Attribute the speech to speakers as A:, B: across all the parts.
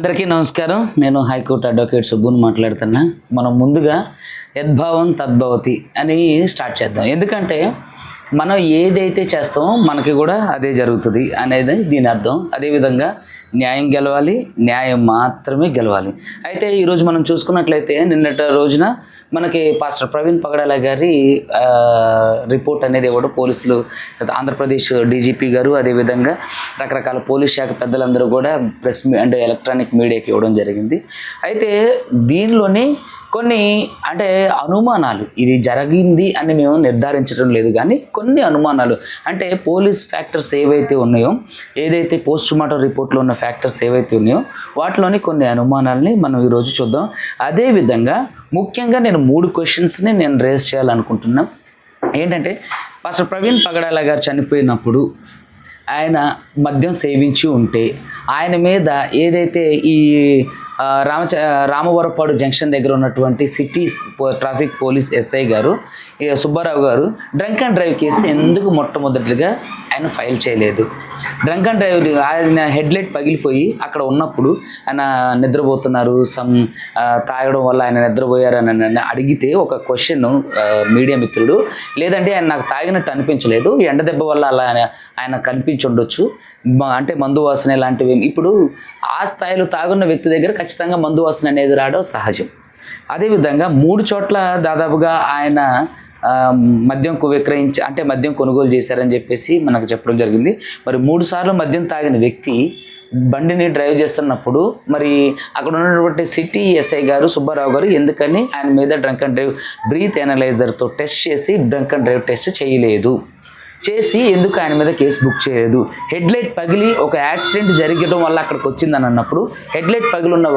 A: అందరికీ నమస్కారం. నేను హైకోర్టు అడ్వకేట్ సుబ్బుని మాట్లాడుతున్నా. మనం ముందుగా యద్భావం తద్భవతి అని స్టార్ట్ చేద్దాం. ఎందుకంటే మనం ఏదైతే చేస్తామో మనకి కూడా అదే జరుగుతుంది అనేది దీని అర్థం. అదేవిధంగా న్యాయం గెలవాలి, న్యాయం మాత్రమే గెలవాలి. అయితే ఈరోజు మనం చూసుకున్నట్లయితే నిన్నటి రోజున మనకి పాస్టర్ ప్రవీణ్ పగడాల గారి రిపోర్ట్ అనేది ఇవ్వడం పోలీసులు, ఆంధ్రప్రదేశ్ డీజీపీ గారు, అదేవిధంగా రకరకాల పోలీస్ శాఖ పెద్దలందరూ కూడా ప్రెస్ అంటే ఎలక్ట్రానిక్ మీడియాకి ఇవ్వడం జరిగింది. అయితే దీనిలోని కొన్ని అంటే అనుమానాలు, ఇది జరిగింది అని మేము నిర్ధారించడం లేదు, కానీ కొన్ని అనుమానాలు అంటే పోలీస్ ఫ్యాక్టర్స్ ఏవైతే ఉన్నాయో, ఏదైతే పోస్ట్ మార్టం రిపోర్ట్లో ఉన్న ఫ్యాక్టర్స్ ఏవైతే ఉన్నాయో వాటిలోని కొన్ని అనుమానాలని మనం ఈరోజు చూద్దాం. అదేవిధంగా ముఖ్యంగా నేను 3 క్వశ్చన్స్ని నేను రేస్ చేయాలనుకుంటున్నాను. ఏంటంటే పాస్టర్ ప్రవీణ్ పగడాల గారు చనిపోయినప్పుడు ఆయన మద్యం సేవించి ఉంటే ఆయన మీద ఏదైతే ఈ రామవరపాడు జంక్షన్ దగ్గర ఉన్నటువంటి సిటీస్ ట్రాఫిక్ పోలీస్ ఎస్ఐ గారు సుబ్బారావు గారు డ్రంక్ అండ్ డ్రైవ్ కేసు ఎందుకు మొట్టమొదటిగా ఆయన ఫైల్ చేయలేదు? డ్రంక్ అండ్ డ్రైవ్ ఆయన హెడ్లైట్ పగిలిపోయి అక్కడ ఉన్నప్పుడు ఆయన నిద్రపోతున్నారు, తాగడం వల్ల ఆయన నిద్రపోయారని అడిగితే ఒక క్వశ్చన్ మీడియా మిత్రుడు, లేదంటే ఆయన నాకు తాగినట్టు అనిపించలేదు, ఎండ దెబ్బ వల్ల అలా ఆయన కనిపించి ఉండొచ్చు, అంటే మందు వాసన లాంటివి. ఇప్పుడు ఆ స్థాయిలో తాగున్న వ్యక్తి దగ్గర ఖచ్చితంగా మందు వాసన అనేది రావడం సహజం. అదేవిధంగా 3 చోట్ల దాదాపుగా ఆయన మద్యం మద్యం కొనుగోలు చేశారని చెప్పేసి మనకు చెప్పడం జరిగింది. మరి 3 సార్లు మద్యం తాగిన వ్యక్తి బండిని డ్రైవ్ చేస్తున్నప్పుడు మరి అక్కడ ఉన్నటువంటి సిటీ ఎస్ఐ గారు సుబ్బారావు గారు ఎందుకని ఆయన మీద డ్రంక్ అండ్ డ్రైవ్ బ్రీత్ ఎనలైజర్తో టెస్ట్ చేసి డ్రంక్ అండ్ డ్రైవ్ టెస్ట్ చేయలేదు? చేసి ఎందుకు ఆయన మీద కేసు బుక్ చేయలేదు? హెడ్లైట్ పగిలి ఒక యాక్సిడెంట్ జరగడం వల్ల అక్కడికి వచ్చిందని అన్నప్పుడు హెడ్లైట్ పగిలి ఉన్న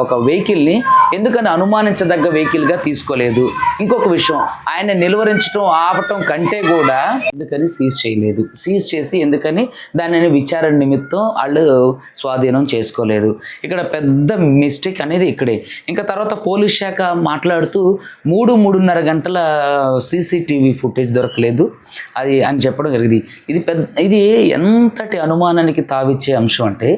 A: ఒక వెహికల్ని ఎందుకని అనుమానించదగ్గ వెహికల్గా తీసుకోలేదు? ఇంకొక విషయం, ఆయన నిలువరించడం ఆపటం కంటే కూడా ఎందుకని సీజ్ చేయలేదు? సీజ్ చేసి ఎందుకని దానిని విచారణ నిమిత్తం వాళ్ళు స్వాధీనం చేసుకోలేదు? ఇక్కడ పెద్ద మిస్టేక్ అనేది ఇక్కడే. ఇంకా తర్వాత పోలీస్ శాఖ మాట్లాడుతూ 3-3.5 గంటల సీసీటీవీ ఫుటేజ్ దొరకలేదు అది అని చెప్పడం జరిగింది. ఇది ఎంతటి అనుమానానికి తావిచ్చే అంశం అంటే,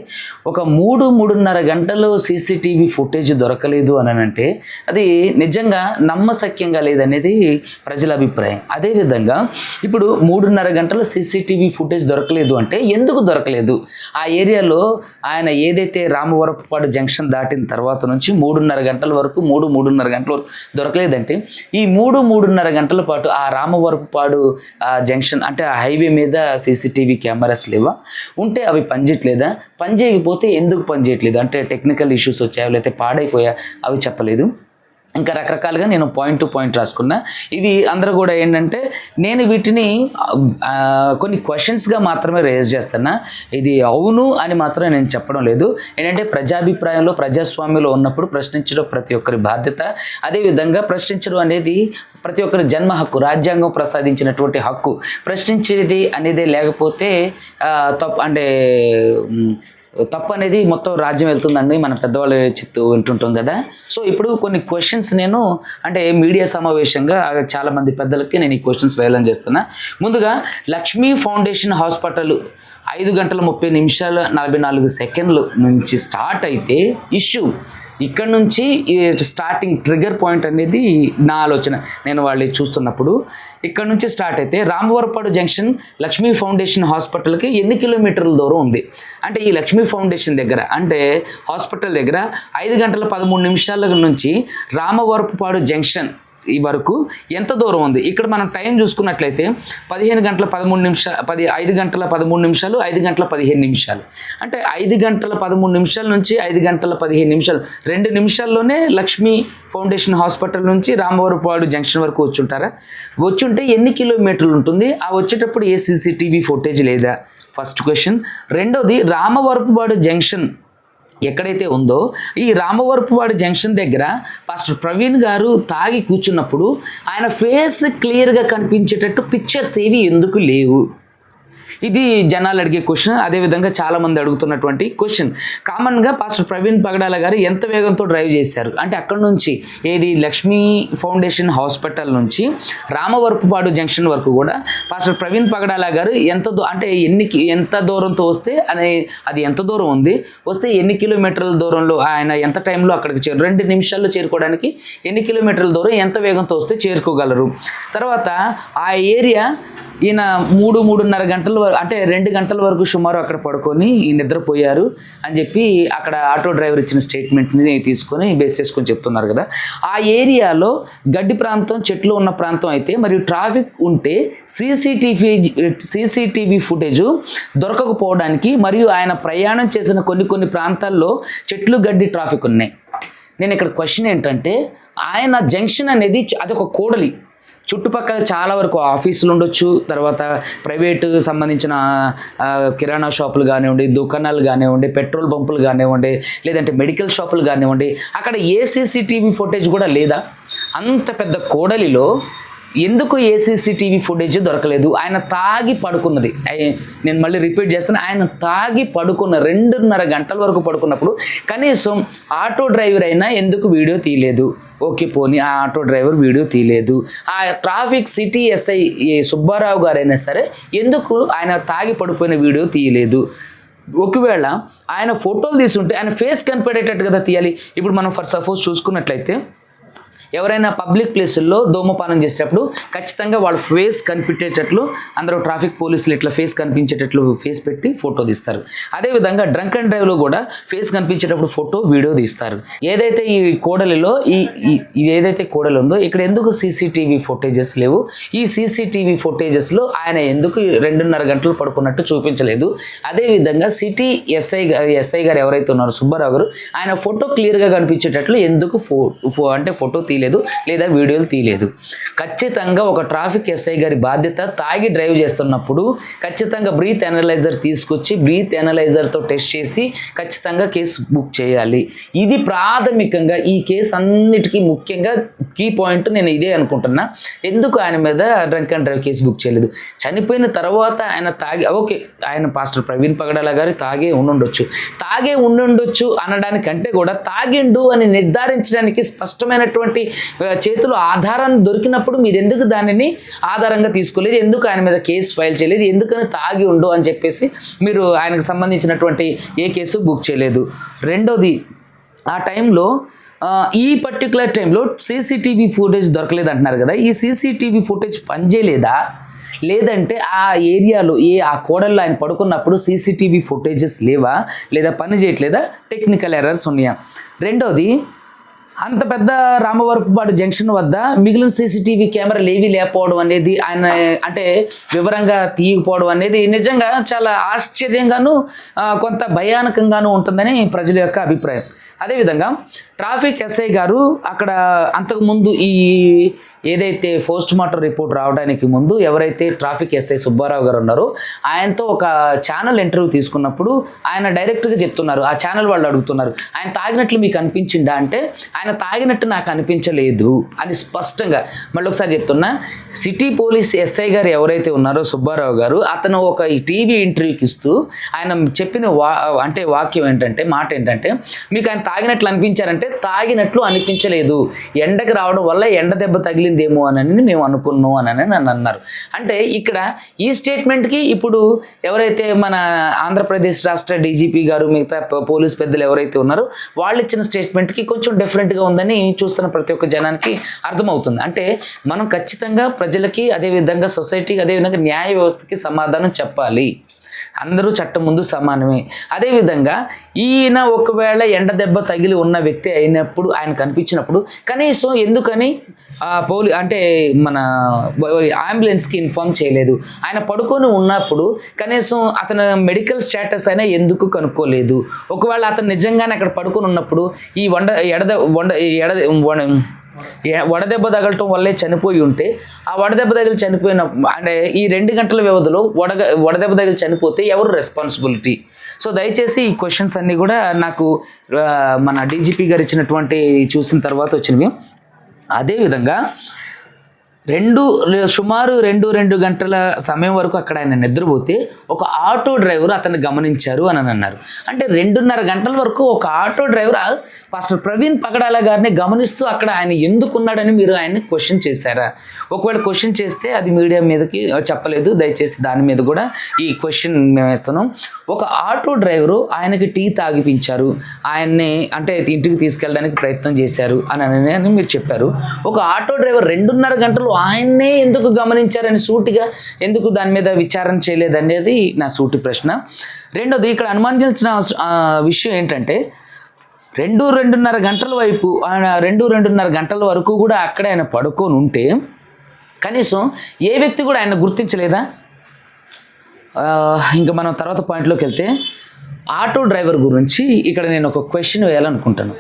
A: ఒక 3-3.5 గంటలు సీసీటీవీ ఫుటేజ్ దొరకలేదు అని అంటే అది నిజంగా నమ్మశక్యంగా లేదనేది ప్రజల అభిప్రాయం. అదేవిధంగా ఇప్పుడు 3.5 గంటల సీసీటీవీ ఫుటేజ్ దొరకలేదు అంటే ఎందుకు దొరకలేదు? ఆ ఏరియాలో ఆయన ఏదైతే రామవరపుపాడు జంక్షన్ దాటిన తర్వాత నుంచి 3.5 గంటల వరకు 3-3.5 గంటల వరకు దొరకలేదంటే ఈ 3-3.5 గంటల పాటు ఆ రామవరపుపాడు జంక్షన్ అంటే ఆ హైవే మీద సీసీటీవీ కెమెరాస్ లేవా? ఉంటే అవి పనిచేయట్లేదా? పనిచేయకపోతే ఎందుకు పనిచేయట్లేదు? అంటే టెక్నికల్ ఇష్యూస్ వచ్చాయో లేకపోతే పాడైపోయా? అవి చెప్పలేదు. ఇంకా రకరకాలుగా నేను పాయింట్ టు పాయింట్ రాసుకున్నా. ఇవి అందరూ కూడా ఏంటంటే నేను వీటిని కొన్ని క్వశ్చన్స్గా మాత్రమే రేజ్ చేస్తున్నా. ఇది అవును అని మాత్రం నేను చెప్పడం లేదు. ఏంటంటే ప్రజాభిప్రాయంలో ప్రజాస్వామ్యంలో ఉన్నప్పుడు ప్రశ్నించడం ప్రతి ఒక్కరి బాధ్యత. అదేవిధంగా ప్రశ్నించడం అనేది ప్రతి ఒక్కరి జన్మ హక్కు, రాజ్యాంగం ప్రసాదించినటువంటి హక్కు. ప్రశ్నించేది అనేది లేకపోతే తప్పు అనేది మొత్తం రాజ్యం వెళ్తుందండి మన పెద్దవాళ్ళు చెప్తూ వింటుంటాం కదా. సో ఇప్పుడు కొన్ని క్వశ్చన్స్ నేను అంటే మీడియా సమావేశంగా చాలామంది పెద్దలకి నేను ఈ క్వశ్చన్స్ వేయాలని చేస్తున్నా. ముందుగా లక్ష్మీ ఫౌండేషన్ హాస్పిటల్ 5 గంటల 30 నిమిషాల 44 సెకండ్ల నుంచి స్టార్ట్ అయితే ఇష్యూ ఇక్కడ నుంచి స్టార్టింగ్ ట్రిగర్ పాయింట్ అనేది నా ఆలోచన. నేను వాళ్ళు చూస్తున్నప్పుడు ఇక్కడ నుంచి స్టార్ట్ అయితే రామవరపాడు జంక్షన్ లక్ష్మీ ఫౌండేషన్ హాస్పిటల్కి ఎన్ని కిలోమీటర్ల దూరం ఉంది? అంటే ఈ లక్ష్మీ ఫౌండేషన్ దగ్గర అంటే హాస్పిటల్ దగ్గర 5 గంటల 13 నిమిషాల నుంచి రామవరపుపాడు జంక్షన్ ఈ వరకు ఎంత దూరం ఉంది? ఇక్కడ మనం టైం చూసుకున్నట్లయితే 15 గంటల 13 నిమిషాలు, 5 గంటల 13 నిమిషాలు, 5 గంటల 15 నిమిషాలు. అంటే 5 గంటల 13 నిమిషాల నుంచి 5 గంటల 15 నిమిషాలు, 2 నిమిషాల్లోనే లక్ష్మీ ఫౌండేషన్ హాస్పిటల్ నుంచి రామవరపుపాడు జంక్షన్ వరకు వచ్చుంటే ఎన్ని కిలోమీటర్లు ఉంటుంది? ఆ వచ్చేటప్పుడు ఏ సీసీటీవీ ఫుటేజ్ లేదా? First question. రెండోది, రామవరపుపాడు జంక్షన్ ఎక్కడైతే ఉందో ఈ రామవరపుపాడు జంక్షన్ దగ్గర పాస్టర్ ప్రవీణ్ గారు తాగి కూర్చున్నప్పుడు ఆయన ఫేస్ క్లియర్గా కనిపించేటట్టు పిక్చర్స్ ఏవి ఎందుకు లేవు? ఇది జనాలు అడిగే క్వశ్చన్, అదేవిధంగా చాలామంది అడుగుతున్నటువంటి క్వశ్చన్. కామన్గా పాస్టర్ ప్రవీణ్ పగడాల గారు ఎంత వేగంతో డ్రైవ్ చేశారు అంటే అక్కడ నుంచి ఏది లక్ష్మీ ఫౌండేషన్ హాస్పిటల్ నుంచి రామవరపుపాడు జంక్షన్ వరకు కూడా పాస్టర్ ప్రవీణ్ పగడాల గారు ఎంత దూరంతో వస్తే అది ఎంత దూరం ఉంది, వస్తే ఎన్ని కిలోమీటర్ల దూరంలో ఆయన ఎంత టైంలో అక్కడికి 2 నిమిషాల్లో చేరుకోవడానికి ఎన్ని కిలోమీటర్ల దూరం ఎంత వేగంతో వస్తే చేరుకోగలరు. తర్వాత ఆ ఏరియా ఈయన 3-3.5 గంటల వరకు అంటే 2 గంటల వరకు సుమారు అక్కడ పడుకొని ఈ నిద్రపోయారు అని చెప్పి అక్కడ ఆటో డ్రైవర్ ఇచ్చిన స్టేట్మెంట్ని తీసుకొని బేస్ చేసుకొని చెప్తున్నారు కదా. ఆ ఏరియాలో గడ్డి ప్రాంతం, చెట్లు ఉన్న ప్రాంతం అయితే మరియు ట్రాఫిక్ ఉంటే సీసీటీవీ ఫుటేజ్ దొరకకపోవడానికి మరియు ఆయన ప్రయాణం చేసిన కొన్ని ప్రాంతాల్లో చెట్లు, గడ్డి, ట్రాఫిక్ ఉన్నాయి. నేను ఇక్కడ క్వశ్చన్ ఏంటంటే ఆయన జంక్షన్ అనేది అదొక కూడలి, చుట్టుపక్కల చాలా వరకు ఆఫీసులు ఉండొచ్చు, తర్వాత ప్రైవేటు సంబంధించిన కిరాణా షాపులు కానివ్వండి, దుకాణాలు కానివ్వండి, పెట్రోల్ బంపులు కానివ్వండి, లేదంటే మెడికల్ షాపులు కానివ్వండి, అక్కడ ఏ సీసీటీవీ ఫుటేజ్ కూడా లేదా. అంత పెద్ద కూడలిలో ఎందుకు ఏ సీసీటీవీ ఫుటేజ్ దొరకలేదు? ఆయన తాగి పడుకున్నది, నేను మళ్ళీ రిపీట్ చేస్తాను, ఆయన తాగి పడుకున్న 2.5 గంటల వరకు పడుకున్నప్పుడు కనీసం ఆటో డ్రైవర్ అయినా ఎందుకు వీడియో తీయలేదు? ఓకే పోనీ ఆ ఆటో డ్రైవర్ వీడియో తీయలేదు, ఆ ట్రాఫిక్ సిటీ ఎస్ఐ సుబ్బారావు గారైనా సరే ఎందుకు ఆయన తాగి పడిపోయిన వీడియో తీయలేదు? ఒకవేళ ఆయన ఫోటోలు తీసుంటే ఆయన ఫేస్ కనిపెట్టేటట్టు కదా తీయాలి. ఇప్పుడు మనం ఫర్ సపోజ్ చూసుకున్నట్లయితే ఎవరైనా పబ్లిక్ ప్లేసుల్లో ధూమపానం చేసేటప్పుడు ఖచ్చితంగా వాళ్ళ ఫేస్ కనిపించేటట్లు అందరూ ట్రాఫిక్ పోలీసులు ఇట్లా ఫేస్ కనిపించేటట్లు ఫేస్ పెట్టి ఫోటో తీస్తారు. అదేవిధంగా డ్రంక్ అండ్ డ్రైవ్లో కూడా ఫేస్ కనిపించేటప్పుడు ఫోటో, వీడియో తీస్తారు. ఏదైతే ఈ కోడలిలో ఏదైతే కోడలి ఉందో ఇక్కడ ఎందుకు సీసీటీవీ ఫుటేజెస్ లేవు? ఈ సీసీటీవీ ఫుటేజెస్లో ఆయన ఎందుకు 2.5 గంటలు పడుకున్నట్టు చూపించలేదు? అదేవిధంగా సిటీ ఎస్ఐ గారు ఎవరైతే ఉన్నారో సుబ్బారావు గారు, ఆయన ఫోటో క్లియర్గా కనిపించేటట్లు ఎందుకు ఫోటో తీయలేదు లేదా వీడియోలు తీయలేదు? ఖచ్చితంగా ఒక ట్రాఫిక్ ఎస్ఐ గారి బాధ్యత తాగి డ్రైవ్ చేస్తున్నప్పుడు ఖచ్చితంగా బ్రీత్ అనలైజర్ తీసుకొచ్చి బ్రీత్ అనలైజర్తో టెస్ట్ చేసి ఖచ్చితంగా కేసు బుక్ చేయాలి. ఇది ప్రాథమికంగా ఈ కేసు అన్నిటికీ ముఖ్యంగా కీ పాయింట్ నేను ఇదే అనుకుంటున్నా. ఎందుకు ఆయన మీద drunk and drive case book చేయలేదు? చనిపోయిన తర్వాత ఆయన ఓకే ఆయన పాస్టర్ ప్రవీణ్ పగడాల గారు తాగే ఉండుండొచ్చు అనడానికంటే కూడా తాగిండు అని నిర్ధారించడానికి స్పష్టమైనటువంటి చేతులు ఆధారాన్ని దొరికినప్పుడు మీరు ఎందుకు దానిని ఆధారంగా తీసుకోలేదు? ఎందుకు ఆయన మీద కేసు ఫైల్ చేయలేదు? ఎందుకని తాగి ఉండు అని చెప్పేసి మీరు ఆయనకు సంబంధించినటువంటి ఏ కేసు బుక్ చేయలేదు? రెండోది, ఆ టైంలో ఈ పర్టికులర్ టైంలో సీసీటీవీ ఫుటేజ్ దొరకలేదు అంటున్నారు కదా, ఈ సీసీటీవీ ఫుటేజ్ పనిచేయలేదా? లేదంటే ఆ ఏరియాలో ఆ కోడల్లో ఆయన పడుకున్నప్పుడు సీసీటీవీ ఫుటేజెస్ లేవా? లేదా పని చేయట్లేదా? టెక్నికల్ ఎర్రర్స్ ఉన్నాయా? రెండోది, అంత పెద్ద రామవరపుపాడు జంక్షన్ వద్ద మిగిలిన సీసీటీవీ కెమెరాలు ఏవి లేకపోవడం అనేది, ఆయన అంటే వివరంగా తీయకపోవడం అనేది నిజంగా చాలా ఆశ్చర్యంగాను కొంత భయానకంగాను ఉంటుందని ప్రజల యొక్క అభిప్రాయం. అదేవిధంగా ట్రాఫిక్ ఎస్ఐ గారు అక్కడ అంతకుముందు ఏదైతే పోస్ట్ మార్టం రిపోర్ట్ రావడానికి ముందు ఎవరైతే ట్రాఫిక్ ఎస్ఐ సుబ్బారావు గారు ఉన్నారో ఆయనతో ఒక ఛానల్ ఇంటర్వ్యూ తీసుకున్నప్పుడు ఆయన డైరెక్ట్గా చెప్తున్నారు, ఆ ఛానల్ వాళ్ళు అడుగుతున్నారు, ఆయన తాగినట్లు మీకు అనిపించిందా అంటే ఆయన తాగినట్టు నాకు అనిపించలేదు అని స్పష్టంగా మళ్ళీ ఒకసారి చెప్తున్నా. సిటీ పోలీస్ ఎస్ఐ గారు ఎవరైతే ఉన్నారో సుబ్బారావు గారు, అతను ఒక టీవీ ఇంటర్వ్యూకి ఇస్తూ ఆయన చెప్పిన వాక్యం ఏంటంటే, మాట ఏంటంటే, మీకు ఆయన తాగినట్లు అనిపించారంటే తాగినట్లు అనిపించలేదు, ఎండకి రావడం వల్ల ఎండ దెబ్బ తగిలిందేమో అని మేము అనుకున్నాం అని నన్ను అన్నారు. అంటే ఇక్కడ ఈ స్టేట్మెంట్కి ఇప్పుడు ఎవరైతే మన ఆంధ్రప్రదేశ్ రాష్ట్ర డీజీపీ గారు మిగతా పోలీస్ పెద్దలు ఎవరైతే ఉన్నారో వాళ్ళు ఇచ్చిన స్టేట్మెంట్కి కొంచెం డిఫరెంట్గా ఉందని చూస్తున్న ప్రతి ఒక్క జనానికి అర్థమవుతుంది. అంటే మనం ఖచ్చితంగా ప్రజలకి, అదేవిధంగా సొసైటీకి, అదేవిధంగా న్యాయ వ్యవస్థకి సమాధానం చెప్పాలి. అందరూ చట్టం ముందు సమానమే. అదేవిధంగా ఈయన ఒకవేళ ఎండ దెబ్బ తగిలి ఉన్న వ్యక్తి అయినప్పుడు ఆయన కనిపించినప్పుడు కనీసం ఎందుకని అంటే మన అంబులెన్స్కి ఇన్ఫార్మ్ చేయలేదు? ఆయన పడుకొని ఉన్నప్పుడు కనీసం అతను మెడికల్ స్టేటస్ అయినా ఎందుకు కనుక్కోలేదు? ఒకవేళ అతను నిజంగానే అక్కడ పడుకొని ఉన్నప్పుడు ఈ వడదెబ్బ తగలటం వల్లే చనిపోయి ఉంటే, ఆ వడదెబ్బ తగిలి చనిపోయిన అంటే ఈ 2 గంటల వ్యవధిలో వడదెబ్బ తగిలి చనిపోతే ఎవరు రెస్పాన్సిబిలిటీ? సో దయచేసి ఈ క్వశ్చన్స్ అన్నీ కూడా నాకు మన డీజీపీ గారు ఇచ్చినటువంటి చూసిన తర్వాత వచ్చినవి. అదేవిధంగా సుమారు 2 గంటల సమయం వరకు అక్కడ ఆయన నిద్రపోతే ఒక ఆటో డ్రైవర్ అతన్ని గమనించారు అని అన్నారు. అంటే 2:30 గంటల వరకు ఒక ఆటో డ్రైవర్ పాస్టర్ ప్రవీణ్ పగడాల గారిని గమనిస్తూ అక్కడ ఆయన ఎందుకున్నాడని మీరు ఆయన్ని క్వశ్చన్ చేశారా? ఒకవేళ క్వశ్చన్ చేస్తే అది మీడియా మీదకి చెప్పలేదు, దయచేసి దాని మీద కూడా ఈ క్వశ్చన్ మేము వేస్తున్నాం. ఒక ఆటో డ్రైవరు ఆయనకి టీ తాగిపించారు, ఆయన్ని అంటే ఇంటికి తీసుకెళ్ళడానికి ప్రయత్నం చేశారు అని మీరు చెప్పారు. ఒక ఆటో డ్రైవర్ 2:30 గంటలు ఆయన్నే ఎందుకు గమనించారని సూటిగా ఎందుకు దాని మీద విచారణ చేయలేదనేది నా సూటి ప్రశ్న. రెండోది, ఇక్కడ అనుమానించిన విషయం ఏంటంటే 2-2:30 గంటల వైపు ఆయన 2-2:30 గంటల వరకు కూడా అక్కడే ఆయన పడుకొని ఉంటే కనీసం ఏ వ్యక్తి కూడా ఆయన గుర్తించలేదా? ఇంకా మనం తర్వాత పాయింట్లోకి వెళ్తే ఆటో డ్రైవర్ గురించి ఇక్కడ నేను ఒక క్వశ్చన్ వేయాలనుకుంటాను.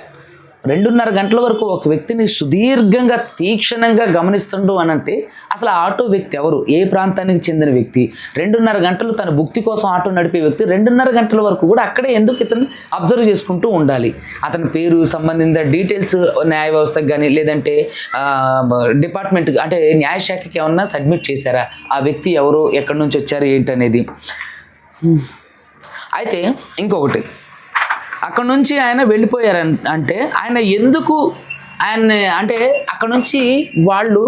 A: 2:30 గంటల వరకు ఒక వ్యక్తిని సుదీర్ఘంగా తీక్షణంగా గమనిస్తుండు అని అంటే అసలు ఆటో వ్యక్తి ఎవరు, ఏ ప్రాంతానికి చెందిన వ్యక్తి? 2:30 గంటలు తన భుక్తి కోసం ఆటో నడిపే వ్యక్తి 2:30 గంటల వరకు కూడా అక్కడే ఎందుకు ఇతను అబ్జర్వ్ చేసుకుంటూ ఉండాలి? అతని పేరు సంబంధించిన డీటెయిల్స్ న్యాయ వ్యవస్థకు కానీ లేదంటే డిపార్ట్మెంట్ అంటే న్యాయశాఖకి ఏమన్నా సబ్మిట్ చేశారా? ఆ వ్యక్తి ఎవరు, ఎక్కడి నుంచి వచ్చారు, ఏంటనేది. అయితే ఇంకొకటి, అక్కడ నుంచి ఆయన వెళ్ళిపోయారు అంటే ఆయన ఎందుకు అంటే అక్కడ నుంచి వాళ్ళు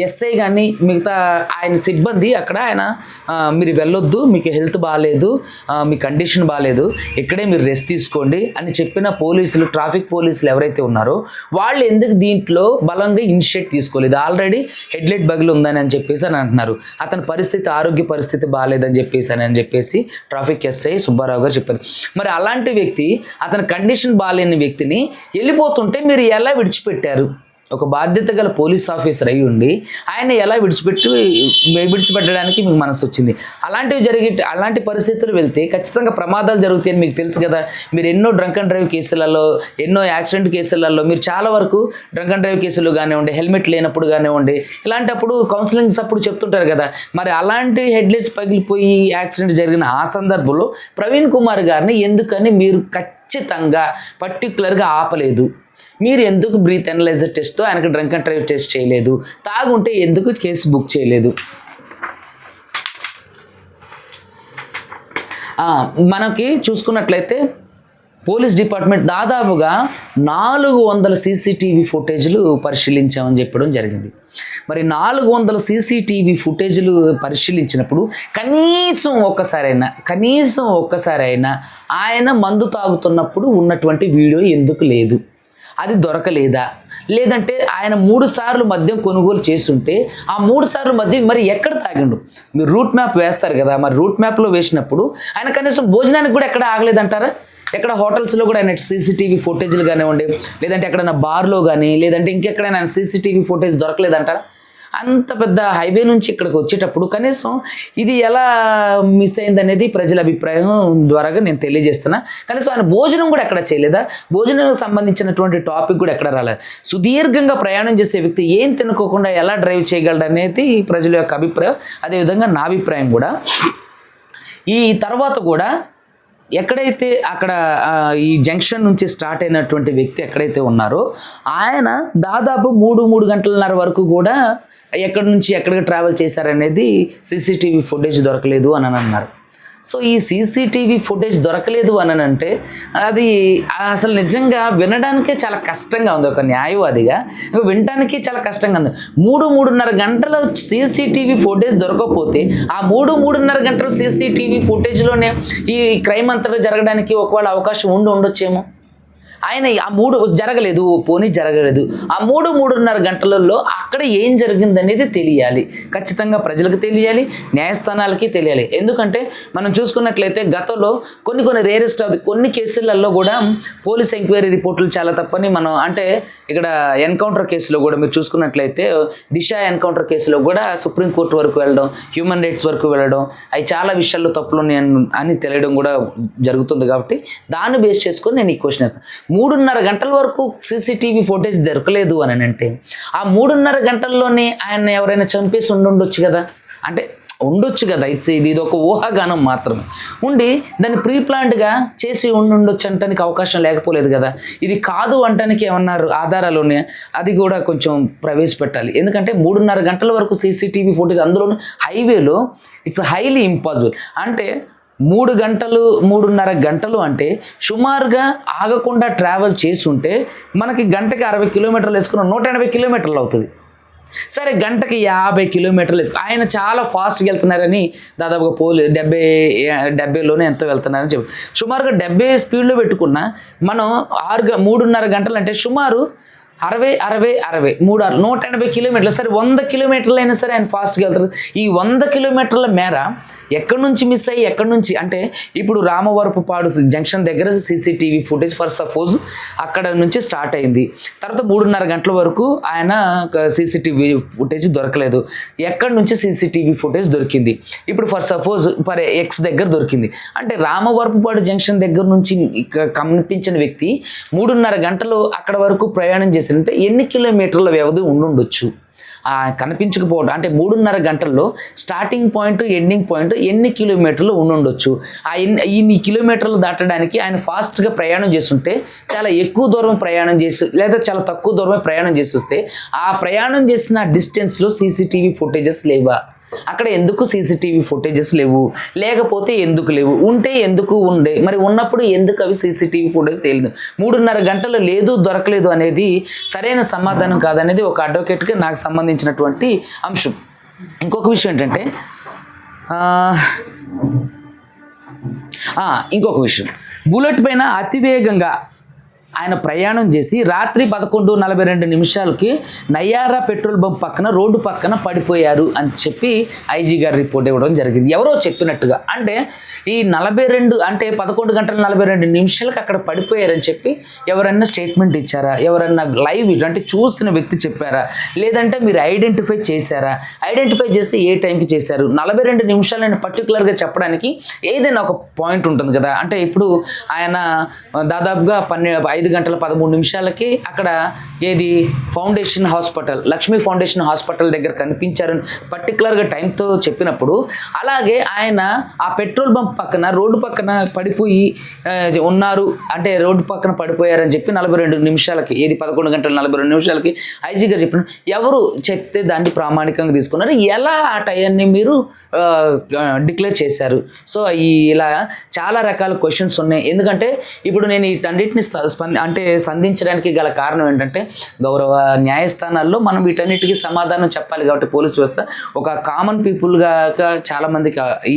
A: ఎస్ఐ కానీ మిగతా ఆయన సిబ్బంది అక్కడ ఆయన మీరు వెళ్ళొద్దు, మీకు హెల్త్ బాగాలేదు, మీ కండిషన్ బాగాలేదు, ఇక్కడే మీరు రెస్ట్ తీసుకోండి అని చెప్పిన పోలీసులు, ట్రాఫిక్ పోలీసులు ఎవరైతే ఉన్నారో వాళ్ళు ఎందుకు దీంట్లో బలంగా ఇనిషియేట్ తీసుకోలేదు? ఆల్రెడీ హెడ్లైట్ బగిలి ఉందని చెప్పేసి అని అంటున్నారు. అతని ఆరోగ్య పరిస్థితి బాగాలేదని చెప్పేసి ట్రాఫిక్ ఎస్ఐ సుబ్బారావు గారు చెప్పారు. మరి అలాంటి వ్యక్తి, అతని కండిషన్ బాగాలేని వ్యక్తిని వెళ్ళిపోతుంటే మీరు ఎలా విడిచిపెట్టారు? ఒక బాధ్యత గల పోలీస్ ఆఫీసర్ అయి ఉండి ఆయన ఎలా విడిచిపెట్టడానికి మీకు మనసు వచ్చింది? అలాంటి పరిస్థితులు వెళ్తే ఖచ్చితంగా ప్రమాదాలు జరుగుతాయని మీకు తెలుసు కదా. మీరు ఎన్నో డ్రంక్ అండ్ డ్రైవ్ కేసులలో, ఎన్నో యాక్సిడెంట్ కేసులలో మీరు చాలా వరకు డ్రంక్ అండ్ డ్రైవ్ కేసులు కానివ్వండి, హెల్మెట్ లేనప్పుడు కానివ్వండి, ఇలాంటప్పుడు కౌన్సిలింగ్స్ అప్పుడు చెప్తుంటారు కదా. మరి అలాంటి హెడ్లైట్స్ పగిలిపోయి యాక్సిడెంట్ జరిగిన ఆ సందర్భంలో ప్రవీణ్ కుమార్ గారిని ఎందుకని మీరు ఖచ్చితంగా పర్టికులర్గా ఆపలేదు? మీరు ఎందుకు బ్రీత్ అనలైజర్ టెస్ట్తో ఆయనకు డ్రంక్ అండ్ డ్రైవ్ టెస్ట్ చేయలేదు? తాగుంటే ఎందుకు కేసు బుక్ చేయలేదు? మనకి చూసుకున్నట్లయితే పోలీస్ డిపార్ట్మెంట్ దాదాపుగా 400 సీసీటీవీ ఫుటేజ్లు పరిశీలించామని చెప్పడం జరిగింది. మరి 400 సీసీటీవీ ఫుటేజ్లు పరిశీలించినప్పుడు కనీసం ఒక్కసారైనా ఆయన మందు తాగుతున్నప్పుడు ఉన్నటువంటి వీడియో ఎందుకు లేదు? అది దొరకలేదా? లేదంటే ఆయన 3 సార్లు మద్యం కొనుగోలు చేస్తుంటే ఆ 3 సార్లు మద్యం మరి ఎక్కడ తాగిండు? మీరు రూట్ మ్యాప్ వేస్తారు కదా, మరి రూట్ మ్యాప్లో వేసినప్పుడు ఆయన కనీసం భోజనానికి కూడా ఎక్కడ ఆగలేదంటారా? ఎక్కడ హోటల్స్లో కూడా ఆయన సీసీటీవీ ఫుటేజ్లు కానివ్వండి, లేదంటే ఎక్కడైనా బార్లో కానీ లేదంటే ఇంకెక్కడైనా సీసీటీవీ ఫుటేజ్ దొరకలేదంటారా? అంత పెద్ద హైవే నుంచి ఇక్కడికి వచ్చేటప్పుడు కనీసం ఇది ఎలా మిస్ అయింది అనేది ప్రజల అభిప్రాయం ద్వారాగా నేను తెలియజేస్తున్నా. కనీసం ఆయన భోజనం కూడా ఎక్కడ చేయలేదా? భోజనానికి సంబంధించినటువంటి టాపిక్ కూడా ఎక్కడ రాలేదు. సుదీర్ఘంగా ప్రయాణం చేసే వ్యక్తి ఏం తినుకోకుండా ఎలా డ్రైవ్ చేయగలడు అనేది ప్రజల యొక్క అభిప్రాయం. అదేవిధంగా నా అభిప్రాయం కూడా. ఈ తర్వాత కూడా ఎక్కడైతే అక్కడ ఈ జంక్షన్ నుంచి స్టార్ట్ అయినటువంటి వ్యక్తి ఎక్కడైతే ఉన్నారో ఆయన దాదాపు 3 గంటలన్నర వరకు కూడా ఎక్కడి నుంచి ఎక్కడికి ట్రావెల్ చేశారనేది సీసీటీవీ ఫుటేజ్ దొరకలేదు అని అన్నారు. సో ఈ సీసీటీవీ ఫుటేజ్ దొరకలేదు అని అంటే అది అసలు నిజంగా వినడానికే చాలా కష్టంగా ఉంది. ఒక న్యాయవాదిగా వినడానికి చాలా కష్టంగా ఉంది. 3-3:30 గంటల సీసీటీవీ ఫుటేజ్ దొరకకపోతే ఆ 3-3:30 గంటల సీసీటీవీ ఫుటేజ్లోనే ఈ క్రైమ్ అంతటా జరగడానికి ఒకవేళ అవకాశం ఉండొచ్చేమో. ఆయన ఆ 3 జరగలేదు, పోనీ జరగలేదు, ఆ 3-3:30 గంటలలో అక్కడ ఏం జరిగిందనేది తెలియాలి. ఖచ్చితంగా ప్రజలకు తెలియాలి, న్యాయస్థానాలకి తెలియాలి. ఎందుకంటే మనం చూసుకున్నట్లయితే గతంలో కొన్ని రేరెస్ట్ కొన్ని కేసులలో కూడా పోలీస్ ఎంక్వైరీ రిపోర్టులు చాలా తప్పని మనం అంటే ఇక్కడ ఎన్కౌంటర్ కేసులో కూడా మీరు చూసుకున్నట్లయితే దిశ ఎన్కౌంటర్ కేసులో కూడా సుప్రీంకోర్టు వరకు వెళ్ళడం, హ్యూమన్ రైట్స్ వరకు వెళ్ళడం, అవి చాలా విషయాల్లో తప్పులు అని తెలియడం కూడా జరుగుతుంది. కాబట్టి దాన్ని బేస్ చేసుకొని నేను ఈ క్వశ్చన్ వేస్తాను. 3:30 గంటల వరకు సీసీటీవీ ఫుటేజ్ దొరకలేదు అని అంటే ఆ 3:30 గంటల్లోనే ఆయన ఎవరైనా చంపేసి ఉండొచ్చు కదా. అంటే ఉండొచ్చు కదా, ఇది ఒక ఊహాగానం మాత్రమే ఉండి దాన్ని ప్రీ ప్లాన్డ్గా చేసి ఉండొచ్చు అంటానికి అవకాశం లేకపోలేదు కదా. ఇది కాదు అంటానికి ఏమన్నారు ఆధారాలు ఉన్నాయా, అది కూడా కొంచెం ప్రవేశపెట్టాలి. ఎందుకంటే 3.5 గంటల వరకు సీసీటీవీ ఫుటేజ్, అందులో హైవేలో ఇట్స్ హైలీ ఇంపాసిబుల్. అంటే 3.5 గంటలు అంటే సుమారుగా ఆగకుండా ట్రావెల్ చేసి ఉంటే మనకి గంటకి 60 కిలోమీటర్లు వేసుకున్న 180 కిలోమీటర్లు అవుతుంది. సరే గంటకి 50 కిలోమీటర్లు ఆయన చాలా ఫాస్ట్గా వెళ్తున్నారని దాదాపుగా 70లోనే ఎంతో వెళ్తున్నారని చెప్పి సుమారుగా 70 స్పీడ్లో పెట్టుకున్నా మనం 3.5 గంటలు అంటే సుమారు 180 కిలోమీటర్లు. సరే 100 కిలోమీటర్లు అయినా సరే ఆయన ఫాస్ట్గా వెళ్తారు. ఈ 100 కిలోమీటర్ల మేర ఎక్కడి నుంచి మిస్ అయ్యి ఎక్కడి నుంచి అంటే ఇప్పుడు రామవరపుపాడు జంక్షన్ దగ్గర సీసీటీవీ ఫుటేజ్ ఫర్ సపోజ్ అక్కడ నుంచి స్టార్ట్ అయింది. తర్వాత 3.5 గంటల వరకు ఆయన సీసీటీవీ ఫుటేజ్ దొరకలేదు. ఎక్కడి నుంచి సీసీటీవీ ఫుటేజ్ దొరికింది ఇప్పుడు ఫర్ సపోజ్ ఎక్స్ దగ్గర దొరికింది. అంటే రామవరపుపాడు జంక్షన్ దగ్గర నుంచి కనిపించిన వ్యక్తి 3.5 గంటలు అక్కడ వరకు ప్రయాణం చేసి అంటే ఎన్ని కిలోమీటర్ల వ్యవధి ఉండుండొచ్చు కనిపించకపోవడం. అంటే 3.5 గంటల్లో స్టార్టింగ్ పాయింట్ ఎండింగ్ పాయింట్ ఎన్ని కిలోమీటర్లు ఉండుండొచ్చు. ఇన్ని కిలోమీటర్లు దాటడానికి ఆయన ఫాస్ట్గా ప్రయాణం చేస్తుంటే చాలా ఎక్కువ దూరం ప్రయాణం చేసి లేదా చాలా తక్కువ దూరమే ప్రయాణం చేసి వస్తే ఆ ప్రయాణం చేసిన డిస్టెన్స్లో సీసీటీవీ ఫుటేజెస్ లేవా, అక్కడ ఎందుకు సీసీటీవీ ఫుటేజెస్ లేవు, లేకపోతే ఎందుకు లేవు, ఉంటే ఎందుకు ఉండే, మరి ఉన్నప్పుడు ఎందుకు అవి సీసీటీవీ ఫుటేజ్ తెలియదు. 3.5 గంటలు లేదు దొరకలేదు అనేది సరైన సమాధానం కాదనేది ఒక అడ్వకేట్గా నాకు సంబంధించినటువంటి అంశం. ఇంకొక విషయం ఏంటంటే ఇంకొక విషయం, బుల్లెట్ పైన అతివేగంగా ఆయన ప్రయాణం చేసి రాత్రి 11:42 నయ్యారా పెట్రోల్ బంక్ పక్కన రోడ్డు పక్కన పడిపోయారు అని చెప్పి ఐజీ గారు రిపోర్ట్ ఇవ్వడం జరిగింది. ఎవరో చెప్పినట్టుగా. అంటే ఈ 11:42 అక్కడ పడిపోయారని చెప్పి ఎవరన్నా స్టేట్మెంట్ ఇచ్చారా, ఎవరన్నా లైవ్ అంటే చూసిన వ్యక్తి చెప్పారా, లేదంటే మీరు ఐడెంటిఫై చేశారా, ఐడెంటిఫై చేస్తే ఏ టైంకి చేశారు, 42 నిమిషాలని పర్టికులర్గా చెప్పడానికి ఏదైనా ఒక పాయింట్ ఉంటుంది కదా. అంటే ఇప్పుడు ఆయన దాదాపుగా 5:13 అక్కడ ఏది foundation hospital Lakshmi foundation hospital దగ్గర కనిపించారని పర్టికులర్గా టైంతో చెప్పినప్పుడు, అలాగే ఆయన ఆ పెట్రోల్ బంక్ పక్కన రోడ్డు పక్కన పడిపోయి ఉన్నారు అంటే రోడ్డు పక్కన పడిపోయారని చెప్పి 42 నిమిషాలకి ఏది 11:42 ఐజీ గారు చెప్పిన ఎవరు చెప్తే దాన్ని ప్రామాణికంగా తీసుకున్నారు, ఎలా ఆ టైంని మీరు డిక్లేర్ చేశారు. సో ఇలా చాలా రకాల క్వశ్చన్స్ ఉన్నాయి. ఎందుకంటే ఇప్పుడు నేను వీటన్నిటిని సంధించడానికి గల కారణం ఏంటంటే గౌరవ న్యాయస్థానాల్లో మనం వీటన్నిటికీ సమాధానం చెప్పాలి కాబట్టి పోలీసు వ్యవస్థ ఒక కామన్ పీపుల్గా చాలా మందికి ఈ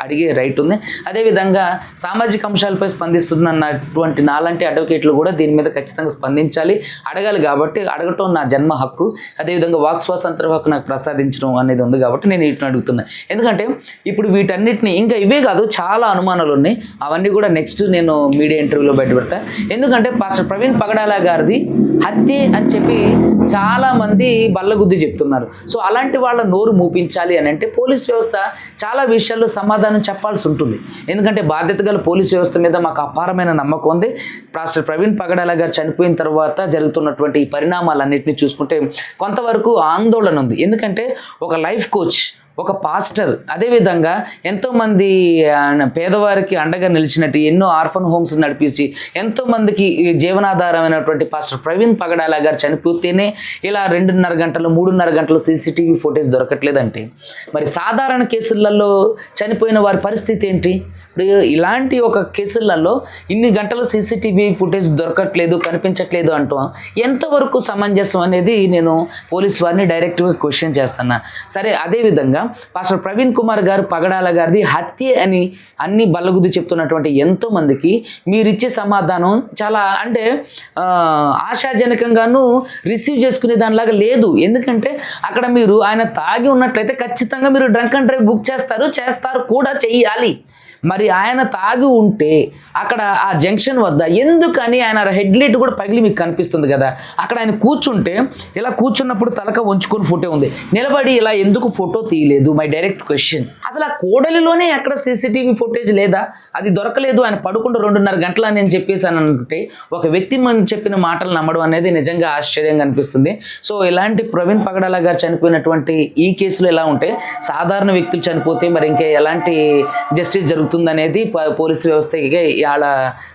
A: అడిగే రైట్ ఉంది. అదేవిధంగా సామాజిక అంశాలపై స్పందిస్తున్నటువంటి నాలాంటి అడ్వకేట్లు కూడా దీని మీద ఖచ్చితంగా స్పందించాలి, అడగాలి. కాబట్టి అడగటం నా జన్మ హక్కు. అదేవిధంగా వాక్ స్వాతంత్ర హక్కు నాకు ప్రసాదించడం అనేది ఉంది కాబట్టి నేను వీటిని అడుగుతున్నాను. ఎందుకంటే ఇప్పుడు వీటన్నిటిని ఇంకా ఇవే కాదు చాలా అనుమానాలు ఉన్నాయి, అవన్నీ కూడా నెక్స్ట్ నేను మీడియా ఇంటర్వ్యూలో బయటపెడతా. ఎందుకంటే పాస్టర్ ప్రవీణ్ పగడాల గారిది హత్యే అని చెప్పి చాలామంది బల్లగుద్ది చెప్తున్నారు. సో అలాంటి వాళ్ళ నోరు మూపించాలి అని అంటే పోలీస్ వ్యవస్థ చాలా విషయాల్లో సమాధానం చెప్పాల్సి ఉంటుంది. ఎందుకంటే బాధ్యత గల పోలీస్ వ్యవస్థ మీద మాకు అపారమైన నమ్మకం ఉంది. పాస్టర్ ప్రవీణ్ పగడాల గారు చనిపోయిన తర్వాత జరుగుతున్నటువంటి ఈ పరిణామాలన్నింటినీ చూసుకుంటే కొంతవరకు ఆందోళన ఉంది. ఎందుకంటే ఒక లైఫ్ కోచ్, ఒక పాస్టర్, అదేవిధంగా ఎంతోమంది పేదవారికి అండగా నిలిచినట్టు ఎన్నో ఆర్ఫన్ హోమ్స్ నడిపించి ఎంతోమందికి జీవనాధారమైనటువంటి పాస్టర్ ప్రవీణ్ పగడాల గారు చనిపోతేనే ఇలా 2.5 గంటలు 3.5 గంటలు సీసీటీవీ ఫుటేజ్ దొరకట్లేదంటే మరి సాధారణ కేసులలో చనిపోయిన వారి పరిస్థితి ఏంటి? ఇప్పుడు ఇలాంటి ఒక కేసులలో ఇన్ని గంటలు సీసీటీవీ ఫుటేజ్ దొరకట్లేదు, కనిపించట్లేదు అంటాం ఎంతవరకు సమంజసం అనేది నేను పోలీస్ వారిని డైరెక్ట్గా క్వశ్చన్ చేస్తున్నా. సరే, అదేవిధంగా పాస్టర్ ప్రవీణ్ కుమార్ గారు పగడాల గారిది హత్య అని అన్ని బల్లగుద్ది చెప్తున్నటువంటి ఎంతోమందికి మీరిచ్చే సమాధానం చాలా అంటే ఆశాజనకంగాను రిసీవ్ చేసుకునే దానిలాగా లేదు. ఎందుకంటే అక్కడ మీరు ఆయన తాగి ఉన్నట్లయితే ఖచ్చితంగా మీరు డ్రంక్ అండ్ డ్రైవ్ బుక్ చేస్తారు కూడా, చెయ్యాలి. మరి ఆయన తాగి ఉంటే అక్కడ ఆ జంక్షన్ వద్ద ఎందుకని ఆయన హెడ్ లైట్ కూడా పగిలి మీకు కనిపిస్తుంది కదా, అక్కడ ఆయన కూర్చుంటే ఇలా కూర్చున్నప్పుడు తలక వంచుకొని ఫోటో ఉంది, నిలబడి ఇలా ఎందుకు ఫోటో తీయలేదు? My direct question. అసలు ఆ కోడలిలోనే ఎక్కడ సీసీటీవీ ఫుటేజ్ లేదా? అది దొరకలేదు, ఆయన పడుకుంటూ 2.5 గంటలు అని నేను చెప్పేసాను అనుకుంటే ఒక వ్యక్తి మనం చెప్పిన మాటలు నమ్మడం అనేది నిజంగా ఆశ్చర్యంగా అనిపిస్తుంది. సో ఇలాంటి ప్రవీణ్ పగడాల గారు చనిపోయినటువంటి ఈ కేసులో ఎలా ఉంటే సాధారణ వ్యక్తులు చనిపోతే మరి ఇంకా ఎలాంటి జస్టిస్ జరుగుతుంది అనేది పోలీసు వ్యవస్థకి వాళ్ళ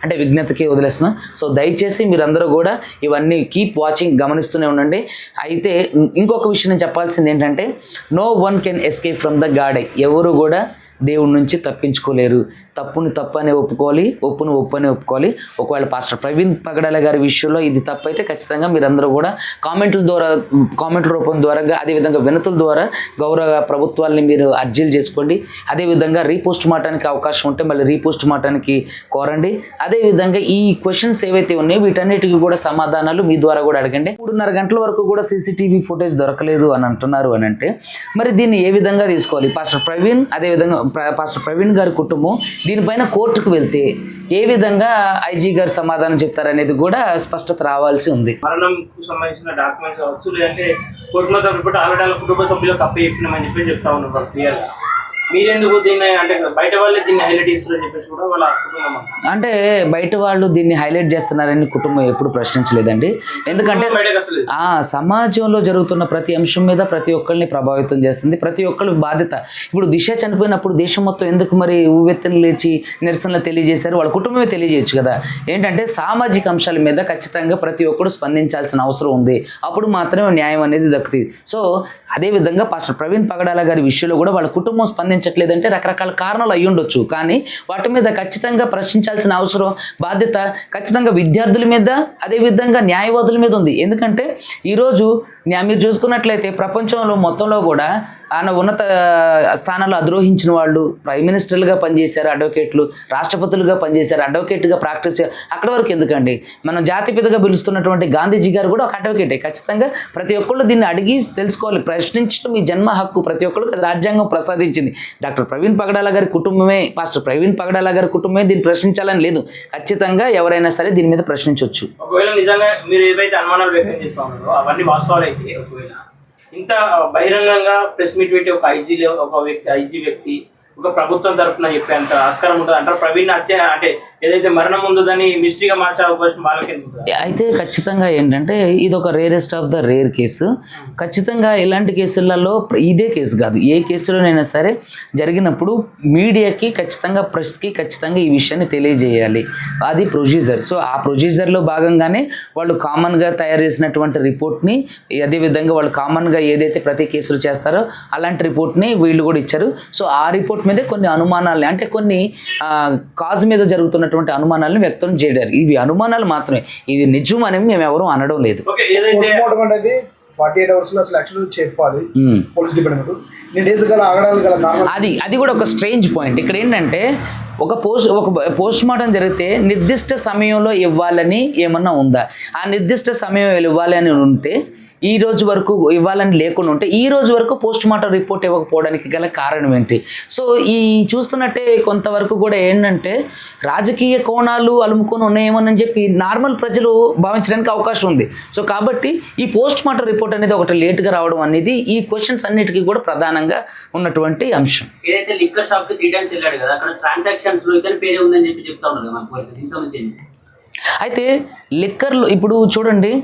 A: అంటే విజ్ఞతకి వదిలేస్తున్నాం. సో దయచేసి మీరందరూ కూడా ఇవన్నీ కీప్ వాచింగ్, గమనిస్తూనే ఉండండి. అయితే ఇంకొక విషయం నేను చెప్పాల్సింది ఏంటంటే no one can escape from the god. ఎవరు కూడా దేవుడి నుంచి తప్పించుకోలేరు. తప్పుని తప్పు అనే ఒప్పుకోవాలి, ఒప్పును ఒప్పు అని ఒప్పుకోవాలి. ఒకవేళ పాస్టర్ ప్రవీణ్ పగడాల గారి విషయంలో ఇది తప్పు అయితే ఖచ్చితంగా మీరందరూ కూడా కామెంట్ల రూపం ద్వారా, అదేవిధంగా వినతుల ద్వారా గౌరవ ప్రభుత్వాలని మీరు అర్జీలు చేసుకోండి. అదేవిధంగా రీపోస్ట్ మార్టానికి అవకాశం ఉంటే మళ్ళీ రీపోస్ట్ మార్టానికి కోరండి. అదేవిధంగా ఈ క్వశ్చన్స్ ఏవైతే ఉన్నాయో వీటన్నిటికీ కూడా సమాధానాలు మీ ద్వారా కూడా అడగండి. 3.5 గంటల వరకు కూడా సీసీటీవీ ఫుటేజ్ దొరకలేదు అని అంటున్నారు అని అంటే మరి దీన్ని ఏ విధంగా తీసుకోవాలి? పాస్టర్ ప్రవీణ్ అదేవిధంగా పాస్టర్ ప్రవీణ్ గారి కుటుంబం దీనిపైన కోర్టుకు వెళ్తే ఏ విధంగా ఐజీ గారు సమాధానం చెప్తారనేది కూడా స్పష్టత రావాల్సి ఉంది.
B: మరణంకు సంబంధించిన డాక్యుమెంట్స్ అవచ్చు, లేదంటే కోర్టులో రిపోర్ట్ ఆల్రెడీ కుటుంబ సభ్యులకు అప్పచెప్పినామని చెప్తా ఉన్నారు క్లియర్గా. మీరెందుకు దీన్ని అంటే బయట వాళ్ళే దీన్ని హైలైట్ చేస్తున్నారని చెప్పేసి కూడా వాళ్ళ కుటుంబం
A: అంటే బయట వాళ్ళు దీన్ని హైలైట్ చేస్తున్నారని కుటుంబం ఎప్పుడు ప్రశ్నించలేదండి. ఎందుకంటే సమాజంలో జరుగుతున్న ప్రతి అంశం మీద ప్రతి ఒక్కరిని ప్రభావితం చేస్తుంది, ప్రతి ఒక్కరి బాధ్యత. ఇప్పుడు దిశ చనిపోయినప్పుడు దేశం మొత్తం ఎందుకు మరి ఊవెత్తని లేచి నిరసనలు తెలియజేశారు? వాళ్ళ కుటుంబమే తెలియజేయచ్చు కదా. ఏంటంటే సామాజిక అంశాల మీద ఖచ్చితంగా ప్రతి ఒక్కరు స్పందించాల్సిన అవసరం ఉంది, అప్పుడు మాత్రమే న్యాయం అనేది దక్కుతుంది. సో అదేవిధంగా పాస్టర్ ప్రవీణ్ పగడాల గారి విషయంలో కూడా వాళ్ళ కుటుంబం స్పందించట్లేదంటే రకరకాల కారణాలు అయ్యి ఉండొచ్చు, కానీ వాటి మీద ఖచ్చితంగా ప్రశ్నించాల్సిన అవసరం, బాధ్యత ఖచ్చితంగా విద్యార్థుల మీద అదేవిధంగా న్యాయవాదుల మీద ఉంది. ఎందుకంటే ఈరోజు మీరు చూసుకున్నట్లయితే ప్రపంచంలో మొత్తంలో కూడా ఆయన ఉన్నత స్థానాల్లో అధిరోహించిన వాళ్ళు ప్రైమ్ మినిస్టర్లుగా పనిచేశారు, అడ్వకేట్లు రాష్ట్రపతులుగా పనిచేశారు, అడ్వకేట్గా ప్రాక్టీస్. అక్కడ వరకు ఎందుకండి, మనం జాతిపితగా పిలుస్తున్నటువంటి గాంధీజీ గారు కూడా ఒక అడ్వకేటే. ఖచ్చితంగా ప్రతి ఒక్కళ్ళు దీన్ని అడిగి తెలుసుకోవాలి, ప్రశ్నించడం మీ జన్మ హక్కు, ప్రతి ఒక్కరికి రాజ్యాంగం ప్రసాదించింది. డాక్టర్ ప్రవీణ్ పగడాల గారి కుటుంబమే, పాస్టర్ ప్రవీణ్ పగడాల గారి కుటుంబమే దీన్ని ప్రశ్నించాలని లేదు. ఖచ్చితంగా ఎవరైనా సరే దీని మీద ప్రశ్నించవచ్చు.
B: ఒకవేళ నిజంగా మీరు ఏవైతే అనుమానాలు వ్యక్తం చేస్తా ఉన్నారో అవన్నీ వాస్తవాలు అయితే ఒకవేళ ఇంత బహిరంగంగా ప్రెస్ మీట్ పెట్టి ఒక ఐజీ వ్యక్తి ఒక ప్రభుత్వం తరఫున చెప్పేంత ఆస్కారం ఉంటుంది అంటారు? ప్రవీణ్ హత్య అంటే ఏదైతే మరణం ఉందని మిస్టరీగా మార్చే అవకాశం వాళ్ళకి
A: అయితే ఖచ్చితంగా ఏంటంటే ఇది ఒక rarest of the rare case. ఖచ్చితంగా ఇలాంటి కేసులలో ఇదే కేసు కాదు, ఏ కేసులోనైనా సరే జరిగినప్పుడు మీడియాకి ఖచ్చితంగా ప్రెస్కి ఖచ్చితంగా ఈ విషయాన్ని తెలియజేయాలి, అది ప్రొసీజర్. సో ఆ ప్రొసీజర్లో భాగంగానే వాళ్ళు కామన్గా తయారు చేసినటువంటి రిపోర్ట్ని, అదేవిధంగా వాళ్ళు కామన్గా ఏదైతే ప్రతి కేసులు చేస్తారో అలాంటి రిపోర్ట్ని వీళ్ళు కూడా ఇచ్చారు. సో ఆ రిపోర్ట్ మీదే కొన్ని అనుమానాలు అంటే కొన్ని కాజ్ మీద జరుగుతున్నటువంటి అనుమానాలను వ్యక్తం చేయడారు. ఇవి అనుమానాలు మాత్రమే, ఇది నిజం అని మేము ఎవరూ అనడం లేదు.
C: 48 hours లో అసలు యాక్చువల్ చెప్పాలి పోలీస్ డిపార్ట్మెంట్.
A: అది కూడా ఒక స్ట్రేంజ్ పాయింట్. ఇక్కడ ఏంటంటే ఒక పోస్ట్ మార్టం జరిగితే నిర్దిష్ట సమయంలో ఇవ్వాలని ఏమన్నా ఉందా? ఆ నిర్దిష్ట సమయం ఇవ్వాలి అని ఉంటే ఈ రోజు వరకు ఇవ్వాలని లేకుండా ఉంటే ఈ రోజు వరకు పోస్ట్ మార్టం రిపోర్ట్ ఇవ్వకపోవడానికి గల కారణం ఏంటి? సో ఈ చూస్తున్నట్టే కొంతవరకు కూడా ఏంటంటే రాజకీయ కోణాలు అలుముకొని ఉన్నాయేమోనని చెప్పి నార్మల్ ప్రజలు భావించడానికి అవకాశం ఉంది. సో కాబట్టి ఈ పోస్ట్ మార్టం రిపోర్ట్ అనేది ఒకటి లేట్గా రావడం అనేది ఈ క్వశ్చన్స్ అన్నిటికీ కూడా ప్రధానంగా ఉన్నటువంటి అంశం.
D: ఏదైతే లిక్కర్ షాప్ కి 3 times వెళ్ళాడు కదా, అక్కడ ట్రాన్సాక్షన్స్ లో ఇతని పేరే ఉందని చెప్పి చెప్తా ఉన్నారు కదా పోలీసులు, దీనికి సంబంధించి. అయితే
A: లిక్కర్లో ఇప్పుడు చూడండి,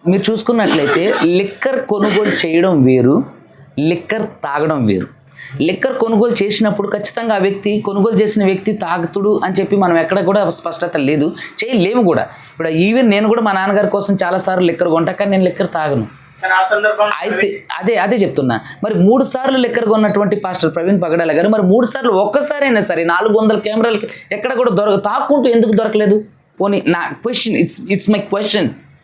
A: మీరు చూసుకున్నట్లయితే లిక్కర్ కొనుగోలు చేయడం వేరు, లిక్కర్ తాగడం వేరు. లిక్కర్ కొనుగోలు చేసినప్పుడు ఖచ్చితంగా ఆ వ్యక్తి కొనుగోలు చేసిన వ్యక్తి తాగుతుడు అని చెప్పి మనం ఎక్కడ కూడా స్పష్టత లేదు, చేయలేము కూడా. ఇప్పుడు ఈవెన్ నేను కూడా మా నాన్నగారి కోసం చాలాసార్లు లిక్కర్ కొంటా, కానీ నేను లిక్కర్ తాగను. అయితే అదే చెప్తున్నా, మరి 3 సార్లు లిక్కర్ కొన్నటువంటి పాస్టర్ ప్రవీణ్ పగడాల గారు మరి 3 సార్లు ఒక్కసారైనా సరే 400 కెమెరాలకి ఎక్కడ కూడా తాక్కుంటూ ఎందుకు దొరకలేదు? పోనీ నా క్వశ్చన్, ఇట్స్ మై క్వశ్చన్.